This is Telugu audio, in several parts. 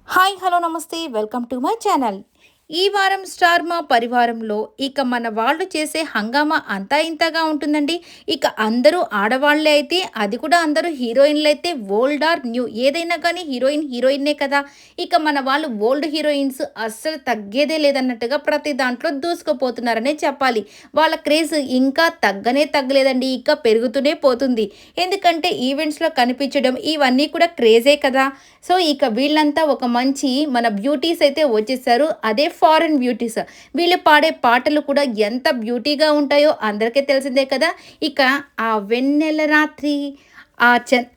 హాయ్ హలో నమస్తే వెల్కమ్ టు మై ఛానల్. ఈ వారం స్టార్ మా పరివారంలో ఇక మన వాళ్ళు చేసే హంగామా అంతా ఇంతగా ఉంటుందండి. ఇక అందరూ ఆడవాళ్ళే అయితే అది కూడా అందరూ హీరోయిన్లు అయితే ఓల్డ్ ఆర్ న్యూ ఏదైనా కానీ హీరోయిన్నే కదా. ఇక మన వాళ్ళు ఓల్డ్ హీరోయిన్స్ అస్సలు తగ్గేదే లేదన్నట్టుగా ప్రతి దాంట్లో దూసుకుపోతున్నారనే చెప్పాలి. వాళ్ళ క్రేజ్ ఇంకా తగ్గలేదండి, ఇంకా పెరుగుతూనే పోతుంది. ఎందుకంటే ఈవెంట్స్లో కనిపించడం ఇవన్నీ కూడా క్రేజే కదా. సో ఇక వీళ్ళంతా ఒక మంచి మన బ్యూటీస్ అయితే వచ్చేసారు. అదే ఫారెన్ బ్యూటీస్. వీళ్ళు పాడే పాటలు కూడా ఎంత బ్యూటీగా ఉంటాయో అందరికీ తెలిసిందే కదా. ఇక ఆ వెన్నెల రాత్రి,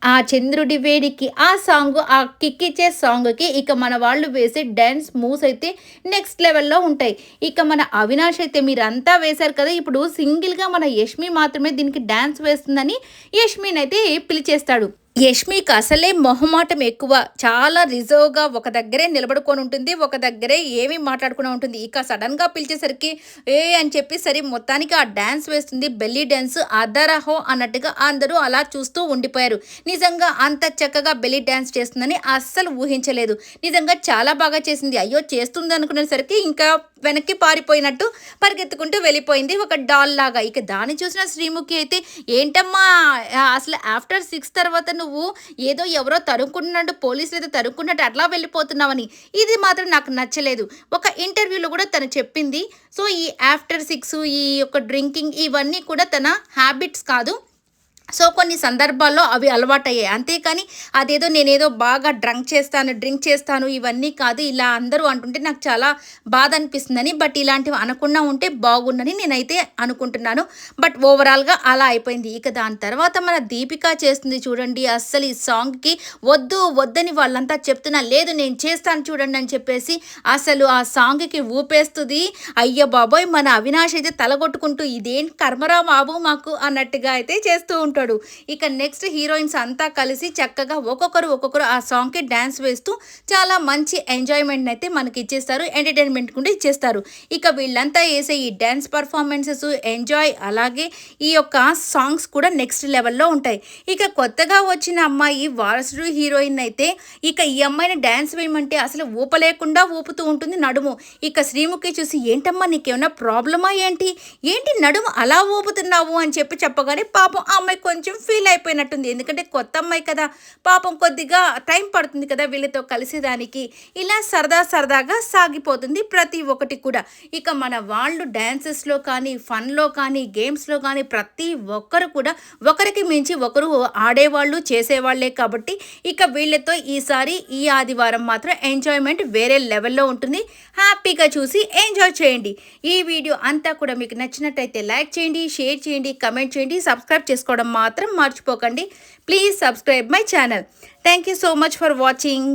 ఆ చంద్రుడి వేడికి ఆ సాంగ్, ఆ కిక్కిచ్చే సాంగ్‌కి ఇక మన వాళ్ళు వేసే డాన్స్ మూవ్స్ అయితే నెక్స్ట్ లెవెల్‌లో ఉంటాయి. ఇక మన అవినాష్ అయితే మీరంతా వేశారు కదా. ఇప్పుడు సింగిల్‌గా మన యష్మి మాత్రమే దీనికి డాన్స్ వేస్తుందని యష్మినైతే పిలిచేస్తాడు. యష్మికి అసలే మొహమాటం ఎక్కువ. చాలా రిజర్వ్‌గా ఒక దగ్గరే నిలబడుకొని ఉంటుంది. ఒక దగ్గరే ఏమీ మాట్లాడకుండా ఉంటుంది. ఇక సడెన్‌గా పిలిచేసరికి అని చెప్పి సరే మొత్తానికి ఆ డాన్స్ వేస్తుంది. బెల్లీ డాన్స్ అదరహో అన్నట్టుగా అందరూ అలా చూస్తూ ఉండిపోయారు. నిజంగా అంత చక్కగా బెల్లీ డాన్స్ చేస్తుందని అస్సలు ఊహించలేదు. నిజంగా చాలా బాగా చేసింది. అయ్యో! చేస్తుంది అనుకునేసరికి ఇంకా వెనక్కి పారిపోయినట్టు పరిగెత్తుకుంటూ వెళ్ళిపోయింది ఒక డాల్ లాగా. ఇక దాన్ని చూసిన శ్రీముఖి అయితే ఏంటమ్మా అసలు ఆఫ్టర్ 6 తర్వాత నువ్వు ఏదో ఎవరో తరుముకుంటున్నట్టు పోలీసులు ఏదో తరుముకున్నట్టు అట్లా వెళ్ళిపోతున్నావని. ఇది మాత్రం నాకు నచ్చలేదు. ఒక ఇంటర్వ్యూలో కూడా తను చెప్పింది. సో ఈ ఆఫ్టర్ 6 ఈ యొక్క డ్రింకింగ్ ఇవన్నీ కూడా తన హ్యాబిట్స్ కాదు. సో కొన్ని సందర్భాల్లో అవి అలవాటయ్యాయి. అంతేకాని అదేదో నేనేదో బాగా డ్రింక్ చేస్తాను ఇవన్నీ కాదు. ఇలా అందరూ అంటుంటే నాకు చాలా బాధ అనిపిస్తుందని. బట్ ఇలాంటివి అనకుండా ఉంటే బాగుండని నేనైతే అనుకుంటున్నాను. బట్ ఓవరాల్‌గా అలా అయిపోయింది. ఇక దాని తర్వాత మన దీపిక చేస్తుంది చూడండి. అస్సలు ఈ సాంగ్‌కి వద్దని వాళ్ళంతా చెప్తున్నా, లేదు నేను చేస్తాను చూడండి అని చెప్పేసి అసలు ఆ సాంగ్‌కి ఊపేస్తుంది. అయ్య బాబోయ్! మన అవినాష్ అయితే తలగొట్టుకుంటూ ఇదేం కర్మరా బాబు మాకు అన్నట్టుగా అయితే చేస్తూ ఉంటాడు. ఇక నెక్స్ట్ హీరోయిన్స్ అంతా కలిసి చక్కగా ఒక్కొక్కరు ఆ సాంగ్‌కి డాన్స్ వేస్తూ చాలా మంచి ఎంజాయ్‌మెంట్ అయితే మనకి ఇచ్చేస్తారు. ఎంటర్‌టైన్‌మెంట్ కూడా ఇచ్చేస్తారు. ఇక వీళ్ళంతా వేసే ఈ డాన్స్ పర్ఫార్మెన్సెస్ ఎంజాయ్ అలాగే ఈ యొక్క సాంగ్స్ కూడా నెక్స్ట్ లెవెల్‌లో ఉంటాయి. ఇక కొత్తగా వచ్చిన అమ్మాయి వారసుడు హీరోయిన్ అయితే ఇక ఈ అమ్మాయిని డాన్స్ వేయమంటే అసలు ఊపలేకుండా ఊపుతూ ఉంటుంది నడుము. ఇక శ్రీముఖి చూసి ఏంటమ్మా నీకేమైనా ప్రాబ్లమా ఏంటి నడుము అలా ఊపుతున్నావు అని చెప్పగానే పాపం ఆ అమ్మాయి కొంచెం ఫీల్ అయిపోయినట్టుంది. ఎందుకంటే కొత్త అమ్మాయి కదా, పాపం కొద్దిగా టైం పడుతుంది కదా వీళ్ళతో కలిసేదానికి. ఇలా సరదాగా సాగిపోతుంది ప్రతి ఒక్కటి కూడా. ఇక మన వాళ్ళు డాన్సెస్లో కానీ ఫన్లో కానీ గేమ్స్లో కానీ ప్రతి ఒక్కరు కూడా ఒకరికి మించి ఒకరు ఆడేవాళ్ళు చేసేవాళ్లే కాబట్టి ఇక వీళ్ళతో ఈసారి ఈ ఆదివారం మాత్రం ఎంజాయ్మెంట్ వేరే లెవెల్లో ఉంటుంది. హ్యాపీగా చూసి ఎంజాయ్ చేయండి. ఈ వీడియో అంతా కూడా మీకు నచ్చినట్టయితే లైక్ చేయండి, షేర్ చేయండి, కమెంట్ చేయండి, సబ్స్క్రైబ్ చేసుకోవడం మాత్రం మర్చిపోకండి. Please subscribe my channel. Thank you so much for watching.